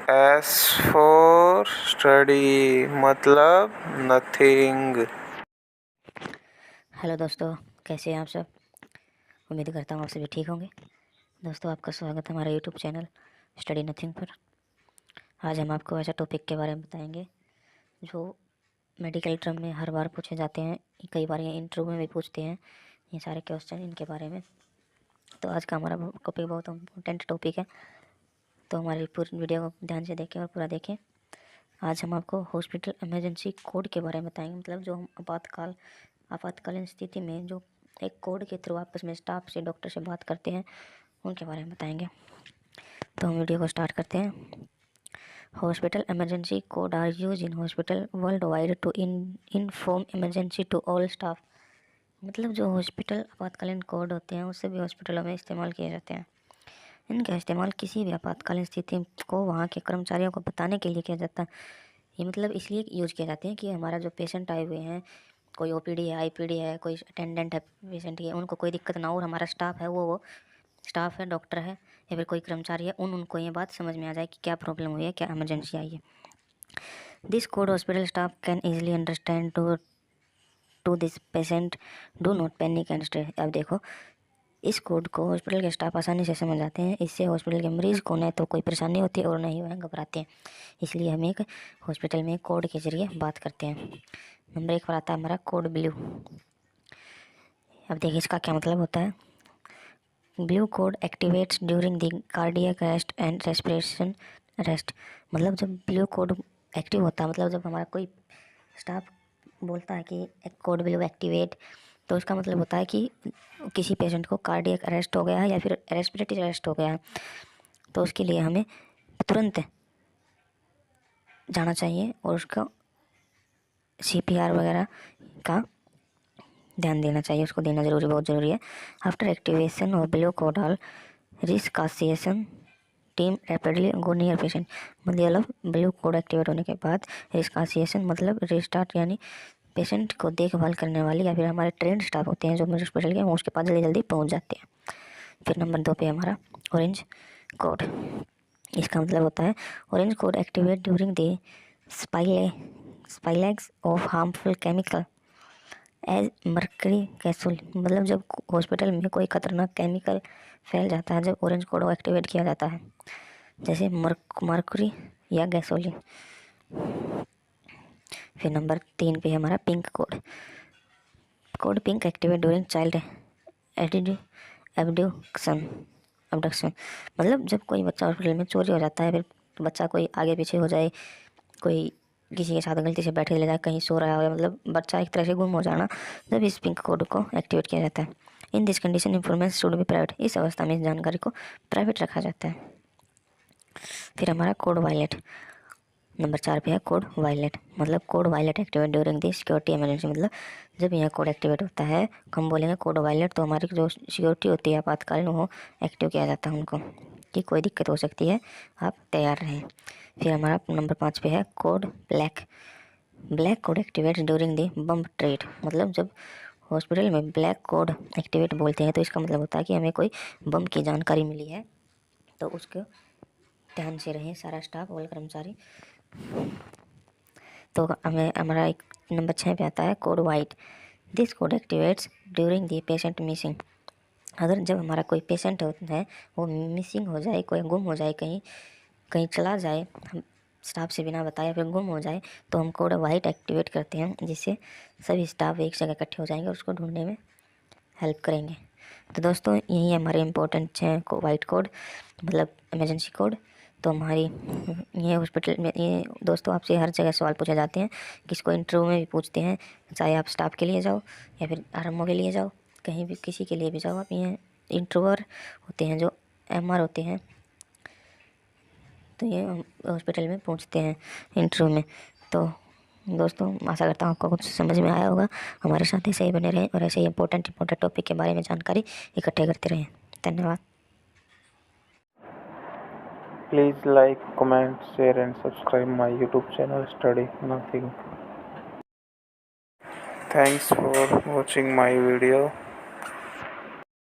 S for study मतलब nothing. Hello दोस्तों, कैसे हैं आप सब। उम्मीद करता हूँ आप सभी ठीक होंगे। दोस्तों, आपका स्वागत है हमारे यूट्यूब चैनल स्टडी नथिंग पर। आज हम आपको ऐसा टॉपिक के बारे में बताएंगे जो मेडिकल टर्म में हर बार पूछे जाते हैं, कई बार ये इंटरव्यू में भी पूछते हैं ये सारे क्वेश्चन इनके बारे में। तो आज का हमारा टॉपिक बहुत इम्पोर्टेंट टॉपिक है, तो हमारी पूरी वीडियो को ध्यान से देखें और पूरा देखें। आज हम आपको हॉस्पिटल इमरजेंसी कोड के बारे में बताएंगे, मतलब जो हम आपातकालीन स्थिति में जो एक कोड के थ्रू आपस में स्टाफ से, डॉक्टर से बात करते हैं, उनके बारे में बताएंगे। तो हम वीडियो को स्टार्ट करते हैं। Hospital emergency code are use in hospital world wide to inform emergency to all staff. मतलब जो हॉस्पिटल आपातकालीन कोड होते हैं उससे भी हॉस्पिटलों में इस्तेमाल किए जाते हैं। इनका इस्तेमाल किसी भी आपातकालीन स्थिति को वहाँ के कर्मचारियों को बताने के लिए किया जाता है। ये मतलब इसलिए यूज किए जाते हैं कि हमारा जो पेशेंट आए हुए हैं, कोई ओपीडी है, आईपीडी है, कोई अटेंडेंट है पेशेंट की, उनको कोई दिक्कत ना हो, और हमारा स्टाफ है वो स्टाफ है, डॉक्टर है या फिर कोई कर्मचारी है, उनको ये बात समझ में आ जाए कि क्या प्रॉब्लम हुई है, क्या इमरजेंसी आई है। This code hospital staff can easily understand to this patient do not panic and stress. अब देखो, इस कोड को हॉस्पिटल के स्टाफ आसानी से समझ जाते हैं। इससे हॉस्पिटल के मरीज़ को न तो कोई परेशानी होती है और न ही वह घबराते हैं। इसलिए हम एक हॉस्पिटल में कोड के ज़रिए बात करते हैं। नंबर 1 पर आता है हमारा कोड ब्लू। अब देखिए इसका क्या मतलब होता है। Blue code activates during the cardiac arrest and respiration arrest. मतलब जब ब्लू कोड एक्टिव होता है, मतलब जब हमारा कोई स्टाफ बोलता है कि एक कोड ब्लू एक्टिवेट, तो उसका मतलब होता है कि किसी पेशेंट को कार्डियक अरेस्ट हो गया है या फिर रेस्पिरेटरी अरेस्ट हो गया है। तो उसके लिए हमें तुरंत जाना चाहिए और उसका CPR वगैरह का ध्यान देना चाहिए, उसको देना ज़रूरी, बहुत ज़रूरी है। After activation of blue code all resuscitation team rapidly go near patient. मतलब ब्लू कोड एक्टिवेट होने के बाद रिस्कासिएशन मतलब रिस्टार्ट, यानी पेशेंट को देखभाल करने वाली या फिर हमारे ट्रेंड स्टाफ होते हैं जो हॉस्पिटल के, उसके पास जल्दी जल्दी पहुंच जाते हैं। फिर नंबर 2 पे हमारा ऑरेंज कोड। इसका मतलब होता है orange code activate during the spillage of harmful chemical as mercury capsule. मतलब जब हॉस्पिटल में कोई खतरनाक केमिकल फैल जाता है, जब ऑरेंज कोड एक्टिवेट किया जाता है, जैसे मर्करी या गैसोलीन। फिर नंबर 3 पे हमारा pink code pink activate during child abduction. मतलब जब कोई बच्चा हॉस्पिटल में चोरी हो जाता है, फिर बच्चा कोई आगे पीछे हो जाए, कोई किसी के साथ गलती से बैठे ले जाए, कहीं सो रहा हो, मतलब बच्चा एक तरह से गुम हो जाना, जब इस पिंक कोड को एक्टिवेट किया जाता है। In this condition information should be private. इस अवस्था में इस जानकारी को प्राइवेट रखा जाता है। फिर हमारा कोड वायलेट। नंबर 4 पे है कोड वायलेट। मतलब code violet activate during the security emergency. मतलब जब यह कोड एक्टिवेट होता है, हम बोलेंगे कोड वायलेट, तो हमारी जो सिक्योरिटी होती है आपातकालीन, वो एक्टिव किया जाता है उनको, कि कोई दिक्कत हो सकती है, आप तैयार रहें। फिर हमारा नंबर 5 पे है code black code activate during दी बम ट्रेड। मतलब जब हॉस्पिटल में ब्लैक कोड एक्टिवेट बोलते हैं, तो इसका मतलब होता है कि हमें कोई बम की जानकारी मिली है, तो उसको ध्यान से रहें सारा स्टाफ और कर्मचारी। तो हमें हमारा एक नंबर 6 पे आता है code white. This code activates during the patient missing. अगर जब हमारा कोई पेशेंट है वो मिसिंग हो जाए, कोई गुम हो जाए, कहीं कहीं चला जाए, हम स्टाफ से बिना बताए फिर गुम हो जाए, तो हम कोड वाइट एक्टिवेट करते हैं, जिससे सभी स्टाफ एक जगह इकट्ठे हो जाएंगे और उसको ढूंढने में हेल्प करेंगे। तो दोस्तों, यही हमारे इम्पोर्टेंट हैं वाइट कोड, मतलब इमरजेंसी कोड। तो हमारी ये हॉस्पिटल में, ये दोस्तों आपसे हर जगह सवाल पूछे जाते हैं, किसको इंटरव्यू में भी पूछते हैं, चाहे आप स्टाफ के लिए जाओ या फिर RMO के लिए जाओ, कहीं भी किसी के लिए भी जाओ आप, ये इंटरव्यूअर होते हैं जो MR होते हैं, तो ये हॉस्पिटल में पूछते हैं इंटरव्यू में। तो दोस्तों, आशा करता हूँ आपको कुछ समझ में आया होगा। हमारे साथ ऐसे ही बने रहें और ऐसे ही इंपॉर्टेंट टॉपिक के बारे में जानकारी इकट्ठे करते रहें। धन्यवाद। Please like, comment, share and subscribe my YouTube channel Study Nothing. Thanks for watching my video.